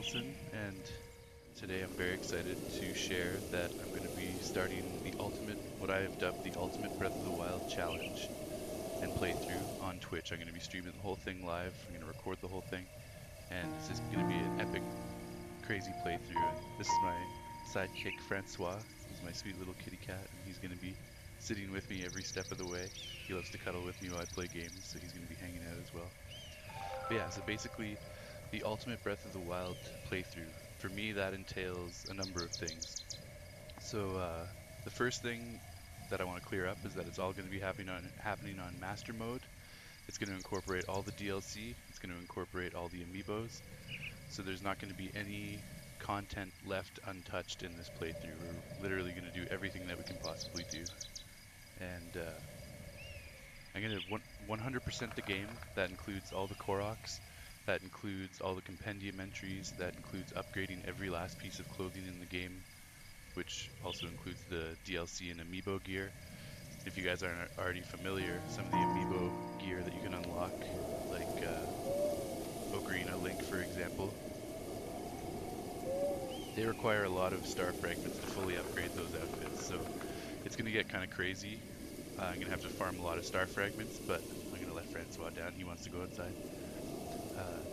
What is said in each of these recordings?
Kilson, and today I'm very excited to share that I'm going to be starting what I have dubbed the Ultimate Breath of the Wild Challenge and playthrough on Twitch. I'm going to be streaming the whole thing live. I'm going to record the whole thing, and it's just going to be an epic, crazy playthrough. And this is my sidekick, Francois. He's my sweet little kitty cat, and he's going to be sitting with me every step of the way. He loves to cuddle with me while I play games, so he's going to be hanging out as well. But yeah, so basically, the Ultimate Breath of the Wild playthrough. For me, that entails a number of things. So the first thing that I want to clear up is that it's all going to be happening on Master Mode. It's going to incorporate all the DLC. It's going to incorporate all the Amiibos. So there's not going to be any content left untouched in this playthrough. We're literally going to do everything that we can possibly do. And I'm going to 100% the game. That includes all the Koroks. That includes all the compendium entries. That includes upgrading every last piece of clothing in the game, which also includes the DLC and Amiibo gear. If you guys aren't already familiar, some of the Amiibo gear that you can unlock, like Ocarina Link, for example, they require a lot of star fragments to fully upgrade those outfits. So it's going to get kind of crazy. I'm going to have to farm a lot of star fragments, but I'm going to let Francois down. He wants to go outside.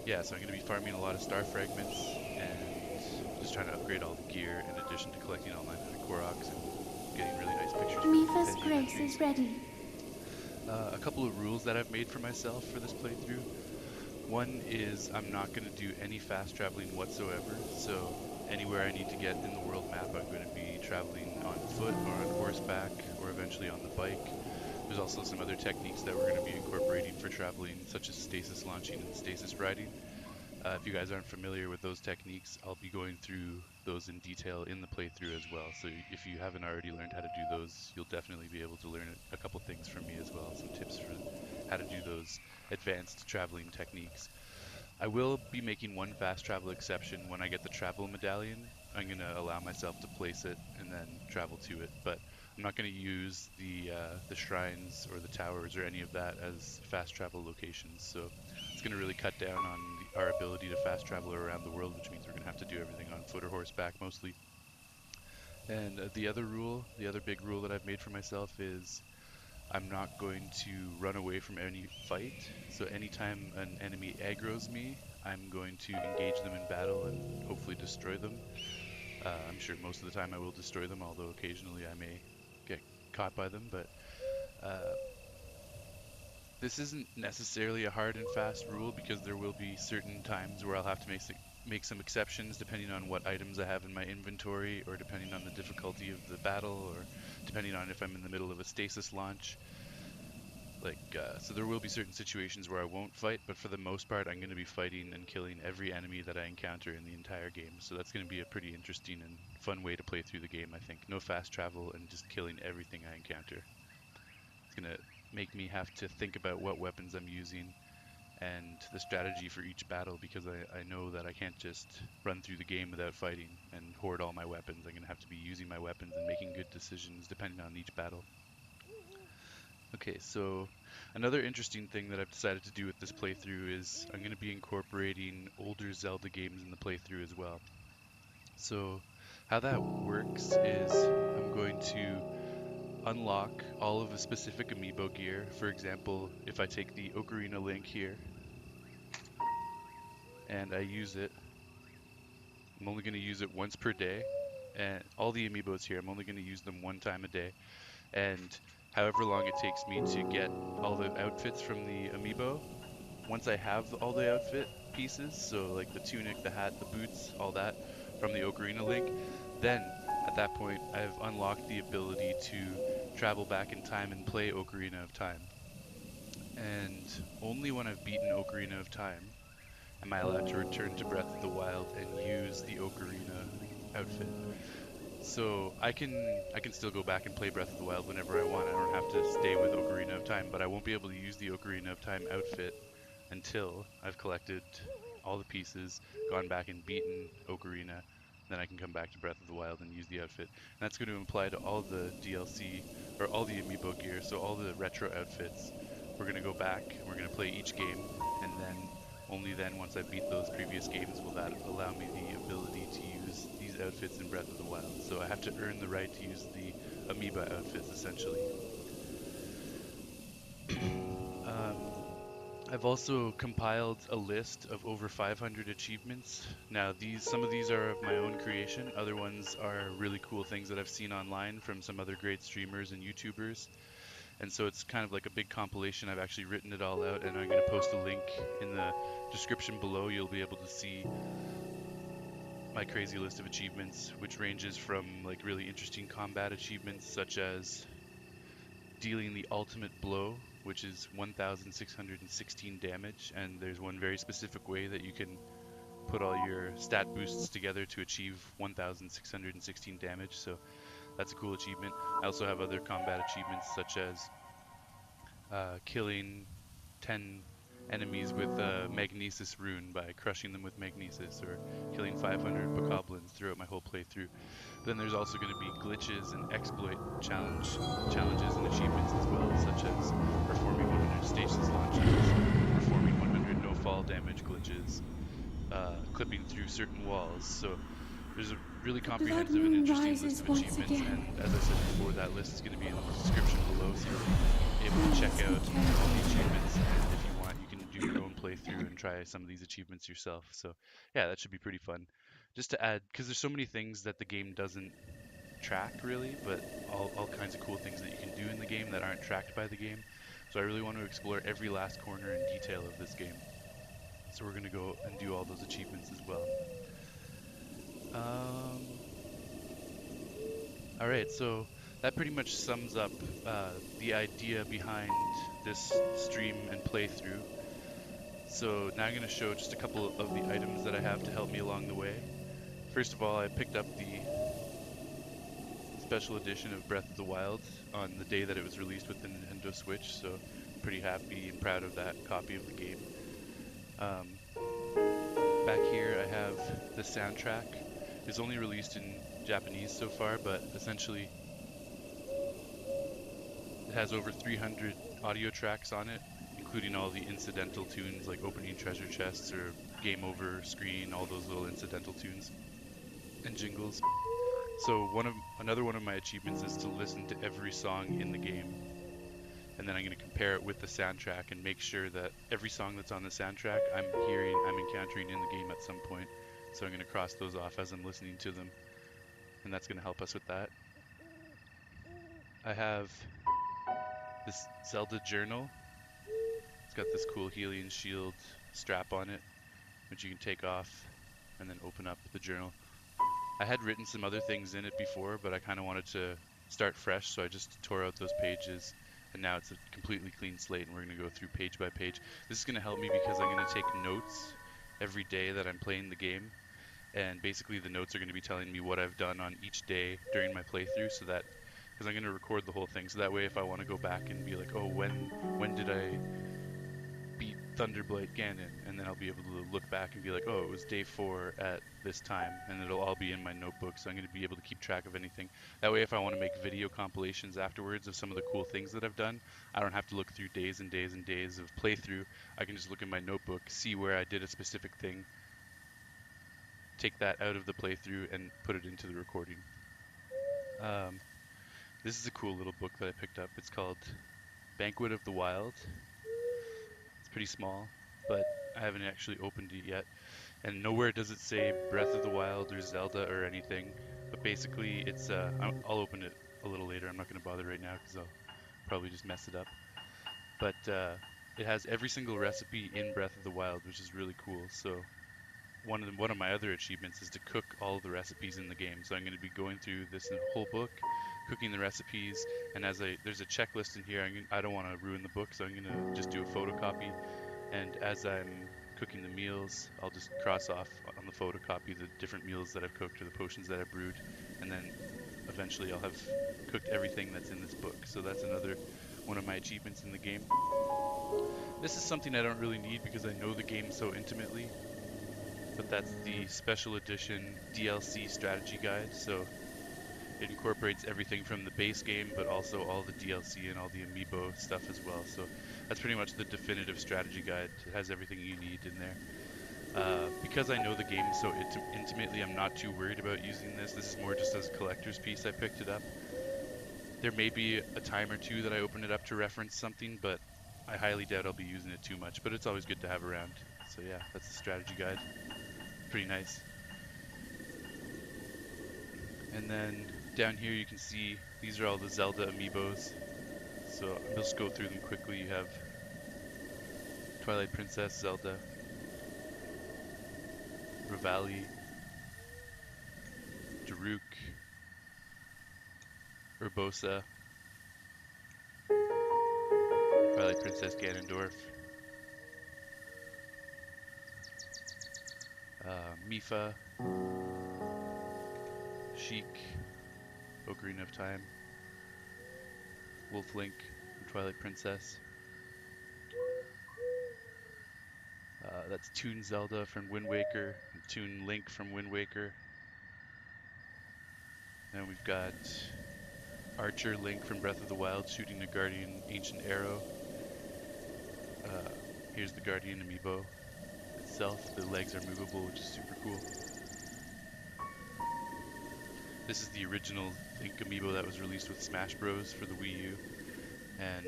Yeah, so I'm going to be farming a lot of star fragments and just trying to upgrade all the gear in addition to collecting all 900 Koroks and getting really nice pictures from Mifa's compendium grace entries. is ready. A couple of rules that I've made for myself for this playthrough. One is I'm not going to do any fast traveling whatsoever, so anywhere I need to get in the world map I'm going to be traveling on foot or on horseback or eventually on the bike. There's also some other techniques that we're going to be incorporating for traveling, such as stasis launching and stasis riding. If you guys aren't familiar with those techniques, I'll be going through those in detail in the playthrough as well. So if you haven't already learned how to do those, you'll definitely be able to learn a couple things from me as well, some tips for how to do those advanced traveling techniques. I will be making one fast travel exception when I get the travel medallion. I'm going to allow myself to place it and then travel to it, but I'm not going to use the shrines or the towers or any of that as fast travel locations. So it's going to really cut down on our ability to fast travel around the world, which means we're going to have to do everything on foot or horseback mostly. And the other big rule that I've made for myself is I'm not going to run away from any fight. So anytime an enemy aggroes me, I'm going to engage them in battle and hopefully destroy them. I'm sure most of the time I will destroy them, although occasionally I may get caught by them. But uh, this isn't necessarily a hard and fast rule because there will be certain times where I'll have to make some exceptions depending on what items I have in my inventory, or depending on the difficulty of the battle, or depending on if I'm in the middle of a stasis launch. So there will be certain situations where I won't fight, but for the most part, I'm going to be fighting and killing every enemy that I encounter in the entire game. So that's going to be a pretty interesting and fun way to play through the game, I think. No fast travel and just killing everything I encounter. It's going to make me have to think about what weapons I'm using and the strategy for each battle, because I know that I can't just run through the game without fighting and hoard all my weapons. I'm going to have to be using my weapons and making good decisions depending on each battle. Okay, so another interesting thing that I've decided to do with this playthrough is I'm going to be incorporating older Zelda games in the playthrough as well. So how that works is I'm going to unlock all of a specific amiibo gear. For example, if I take the Ocarina Link here and I use it, I'm only going to use it once per day. And all the amiibos here, I'm only going to use them one time a day. And however long it takes me to get all the outfits from the amiibo, once I have all the outfit pieces, so like the tunic, the hat, the boots, all that from the Ocarina Link, then at that point I've unlocked the ability to travel back in time and play Ocarina of Time. And only when I've beaten Ocarina of Time am I allowed to return to Breath of the Wild and use the Ocarina outfit. So I can still go back and play Breath of the Wild whenever I want. I don't have to stay with Ocarina of Time, but I won't be able to use the Ocarina of Time outfit until I've collected all the pieces, gone back and beaten Ocarina. Then I can come back to Breath of the Wild and use the outfit. And that's going to apply to all the DLC or all the Amiibo gear, so all the retro outfits. We're going to go back and we're going to play each game, and then Only then, once I beat those previous games, will that allow me the ability to use these outfits in Breath of the Wild. So I have to earn the right to use the Amiibo outfits, essentially. um, I've also compiled a list of over 500 achievements. Now, some of these are of my own creation. Other ones are really cool things that I've seen online from some other great streamers and YouTubers. And so it's kind of like a big compilation. I've actually written it all out, and I'm going to post a link in the description below. You'll be able to see my crazy list of achievements, which ranges from like really interesting combat achievements such as dealing the ultimate blow, which is 1,616 damage, and there's one very specific way that you can put all your stat boosts together to achieve 1,616 damage, so that's a cool achievement. I also have other combat achievements such as killing 10 enemies with a Magnesis rune by crushing them with Magnesis, or killing 500 bokoblins throughout my whole playthrough. But then there's also going to be glitches and exploit challenges and achievements as well, such as performing 100 stasis launches, performing 100 no-fall damage glitches, clipping through certain walls. So there's a really The blood comprehensive and moon interesting list rises of once achievements, again. and as I said before, that list is going to be in the description below, so you'll be able to check Please be out all the careful. achievements, and if you want, you can do your own playthrough and try some of these achievements yourself. So yeah, that should be pretty fun. Just to add, because there's so many things that the game doesn't track really, but all kinds of cool things that you can do in the game that aren't tracked by the game. So I really want to explore every last corner and detail of this game. So we're going to go and do all those achievements as well. Um, all right, so that pretty much sums up the idea behind this stream and playthrough. So now I'm going to show just a couple of the items that I have to help me along the way. First of all, I picked up the special edition of Breath of the Wild on the day that it was released with the Nintendo Switch, so I'm pretty happy and proud of that copy of the game. Back here I have the soundtrack. It's only released in Japanese so far, but essentially it has over 300 audio tracks on it, including all the incidental tunes like opening treasure chests or game over screen, all those little incidental tunes and jingles. So another one of my achievements is to listen to every song in the game, and then I'm going to compare it with the soundtrack and make sure that every song that's on the soundtrack I'm encountering in the game at some point. So I'm going to cross those off as I'm listening to them, and that's going to help us with that. I have this Zelda journal. It's got this cool Hylian shield strap on it, which you can take off and then open up the journal. I had written some other things in it before, but I kind of wanted to start fresh, so I just tore out those pages, and now it's a completely clean slate, and we're going to go through page by page. This is going to help me because I'm going to take notes every day that I'm playing the game, and basically the notes are going to be telling me what I've done on each day during my playthrough, so that because I'm going to record the whole thing, so that way if I want to go back and be like, oh, when did I beat Thunderblight Ganon, and then I'll be able to look back and be like, oh, it was day 4 at this time, and it'll all be in my notebook, so I'm going to be able to keep track of anything. That way, if I want to make video compilations afterwards of some of the cool things that I've done, I don't have to look through days and days and days of playthrough. I can just look in my notebook, see where I did a specific thing, take that out of the playthrough, and put it into the recording. Um, this is a cool little book that I picked up. It's called Banquet of the Wild. It's pretty small, but I haven't actually opened it yet. And nowhere does it say Breath of the Wild or Zelda or anything. But basically, it's I'll open it a little later. I'm not going to bother right now because I'll probably just mess it up. But it has every single recipe in Breath of the Wild, which is really cool. So one of my other achievements is to cook all the recipes in the game. So I'm going to be going through this whole book, cooking the recipes, and there's a checklist in here. I don't want to ruin the book, so I'm going to just do a photocopy. And as I'm cooking the meals, I'll just cross off on the photocopy the different meals that I've cooked or the potions that I've brewed, and then eventually I'll have cooked everything that's in this book. So that's another one of my achievements in the game. This is something I don't really need because I know the game so intimately, but that's the special edition DLC strategy guide. So It incorporates everything from the base game, but also all the DLC and all the Amiibo stuff as well. So that's pretty much the definitive strategy guide. It has everything you need in there. Because I know the game so intimately, I'm not too worried about using this. This is more just as a collector's piece I picked it up. There may be a time or two that I open it up to reference something, but I highly doubt I'll be using it too much. But it's always good to have around. So yeah, that's the strategy guide. Pretty nice. And then down here you can see these are all the Zelda amiibos. So I'll just go through them quickly. You have Twilight Princess, Zelda, Revali, Daruk, Urbosa, Twilight Princess Ganondorf, Mipha, Sheik, Ocarina of Time, Wolf Link from Twilight Princess. That's Toon Zelda from Wind Waker, and Toon Link from Wind Waker. Then we've got Archer Link from Breath of the Wild shooting the Guardian Ancient Arrow. Here's the Guardian Amiibo itself. The legs are movable, which is super cool. This is the original Link Amiibo that was released with Smash Bros. For the Wii U. And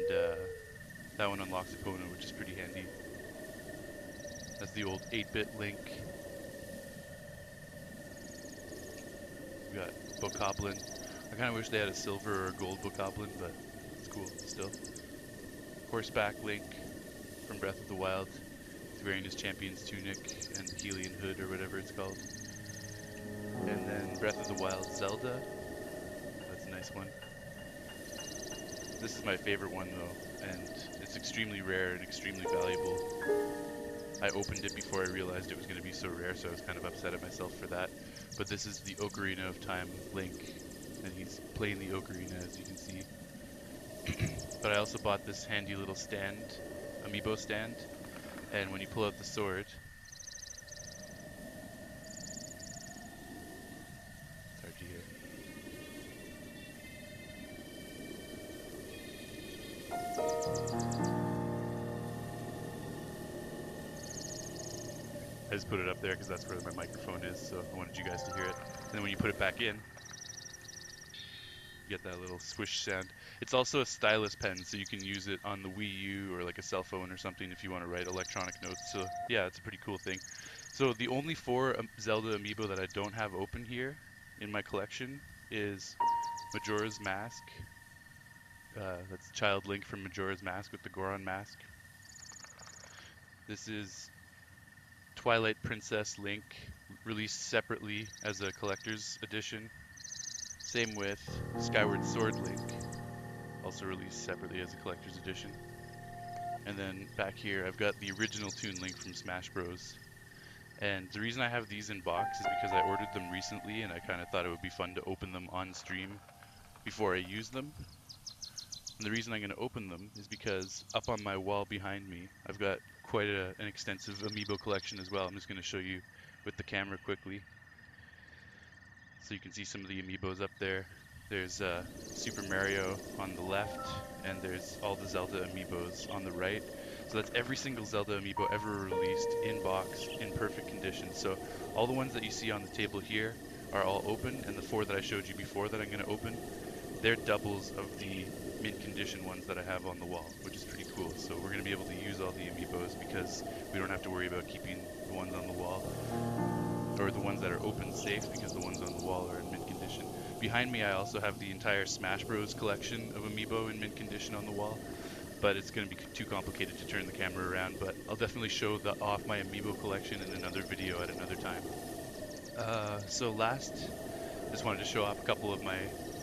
that one unlocks opponent, which is pretty handy. That's the old 8-bit Link. We got Bokoblin. I kind of wish they had a silver or a gold Bokoblin, but it's cool still. Horseback Link from Breath of the Wild. He's wearing his champion's tunic and Hylian hood or whatever it's called. And then Breath of the Wild Zelda. That's a nice one. This is my favorite one though, and it's extremely rare and extremely valuable. I opened it before I realized it was going to be so rare, so I was kind of upset at myself for that. But this is the Ocarina of Time Link, and he's playing the ocarina, as you can see. But I also bought this handy little stand, Amiibo stand, and when you pull out the sword, it's hard to hear. I just put it up there because that's where my microphone is, so I wanted you guys to hear it. And then when you put it back in, you get that little swish sound. It's also a stylus pen, so you can use it on the Wii U or like a cell phone or something if you want to write electronic notes. So yeah, it's a pretty cool thing. So the only 4 Zelda amiibo that I don't have open here in my collection is Majora's Mask. That's Child Link from Majora's Mask with the Goron mask. This is Twilight Princess Link, released separately as a collector's edition. Same with Skyward Sword Link, also released separately as a collector's edition. And then back here I've got the original Toon Link from Smash Bros. And the reason I have these in box is because I ordered them recently and I kind of thought it would be fun to open them on stream before I use them. And the reason I'm going to open them is because up on my wall behind me, I've got quite an extensive Amiibo collection as well. I'm just going to show you with the camera quickly. So you can see some of the Amiibos up there. There's Super Mario on the left, and there's all the Zelda Amiibos on the right. So that's every single Zelda Amiibo ever released in box, in perfect condition. So all the ones that you see on the table here are all open, and the 4 that I showed you before that I'm going to open, they're doubles of the mint condition ones that I have on the wall, which is pretty cool. So we're going to be able to use all the Amiibos because we don't have to worry about keeping the ones on the wall, or the ones that are open safe, because the ones on the wall are in mint condition. Behind me I also have the entire Smash Bros collection of Amiibo in mint condition on the wall, but it's going to be too complicated to turn the camera around, but I'll definitely show off my Amiibo collection in another video at another time. So last, I just wanted to show off a couple of my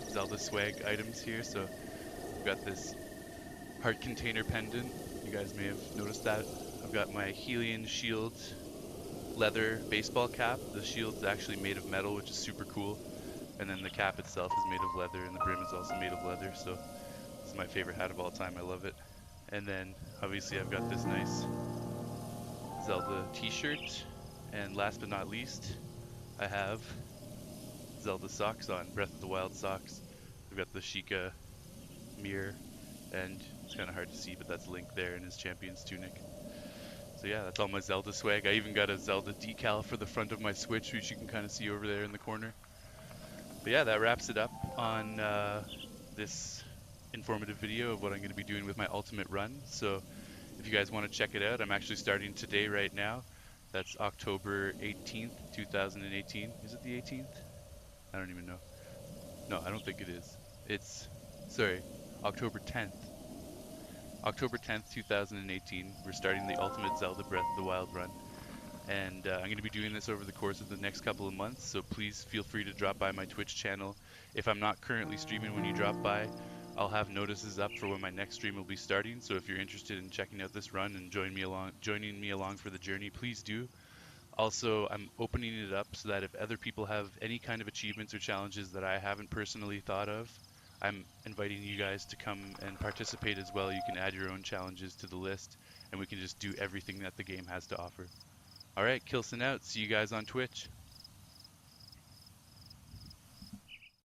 Zelda swag items here. So I've got this heart container pendant. You guys may have noticed that. I've got my Hylian shield leather baseball cap. The shield's actually made of metal, which is super cool. And then the cap itself is made of leather, and the brim is also made of leather. So this is my favorite hat of all time. I love it. And then obviously I've got this nice Zelda t-shirt. And last but not least, I have Zelda socks on, Breath of the Wild socks. I've got the Sheikah mirror, and it's kind of hard to see, but that's Link there in his champion's tunic. So yeah, that's all my Zelda swag. I even got a Zelda decal for the front of my Switch, which you can kind of see over there in the corner. But yeah, that wraps it up on this informative video of what I'm going to be doing with my ultimate run. So if you guys want to check it out, I'm actually starting today right now. That's October 18th, 2018. Is it the 18th? I don't even know. No, I don't think it is. It's, sorry, October 10th. October 10th, 2018. We're starting the Ultimate Zelda Breath of the Wild run. And I'm going to be doing this over the course of the next couple of months, so please feel free to drop by my Twitch channel. If I'm not currently streaming when you drop by, I'll have notices up for when my next stream will be starting. So if you're interested in checking out this run and joining me along for the journey, please do. Also, I'm opening it up so that if other people have any kind of achievements or challenges that I haven't personally thought of, I'm inviting you guys to come and participate as well. You can add your own challenges to the list, and we can just do everything that the game has to offer. All right, Kilson out. See you guys on Twitch.